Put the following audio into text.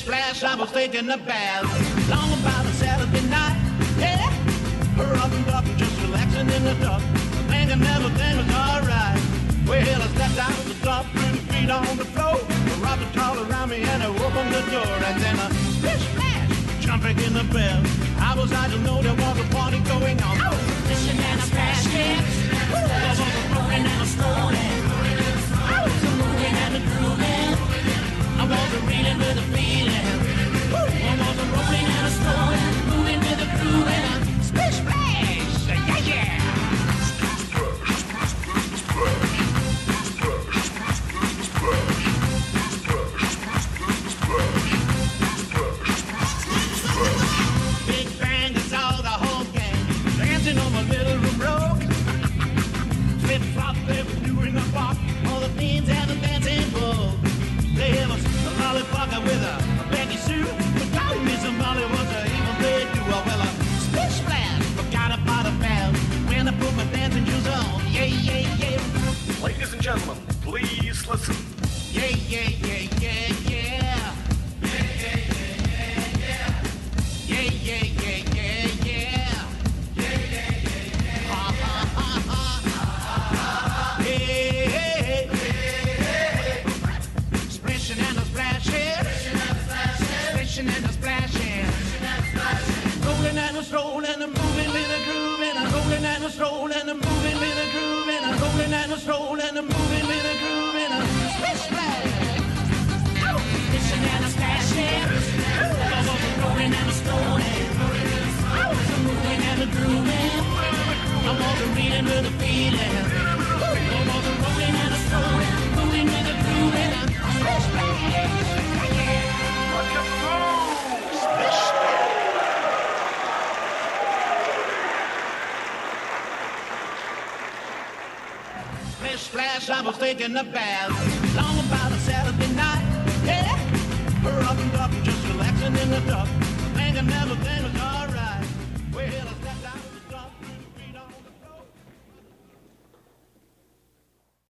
Splash, I was taking a bath. Long about a Saturday night. Yeah. Rubbing up and just relaxing in the dark. Thinking everything was alright. Well, I stepped out of the top, 3 feet on the floor. Robbed the towel around me and I opened the door. And then a splish splash, jumping in the bell. I was out to know there was a party going on. Oh, splishing and a splashing. There was a rolling and a strolling. I was a moving and a grooving. I was a reeling with a feeling. I was a rolling and a strolling, moving with a grooving. Splish splash, yeah yeah. Big bang, I saw the whole gang dancing on my little room rock. Flip flop, they were doing the pop. All the fiends and the dancing bull. They have a lollipocker with a Becky Sue. But God, me somebody was a evil they do. Well, a splish splash, forgot about a bell. When I put my dancing shoes on, yeah, yeah, yeah. Ladies and gentlemen, please listen. Yeah, yeah, yeah, yeah, yeah. Yeah, yeah, yeah, yeah, yeah. Yeah, yeah, yeah, yeah, yeah. Yeah, yeah, yeah, yeah. Ha, ha, ha, ha. Hey, hey, hey. Splishing and a splashing. Splishing and a splashing. Rolling and a strolling and moving with a groove. And a rolling and a strolling and moving with a groove. And a rolling and a strolling and moving with a groove. And a splish splash. Splishing and a splashing. I was a rolling and a strolling. I was a moving and a grooving. I was a reading with a feeling. I was a rolling and a strolling, moving with a groove. And a splish splash. Yeah. Rock and roll! Splish splash. Splish splash, I was taking a bath. Long about a Saturday night. Yeah. Rubbing up and just relaxing in the dark.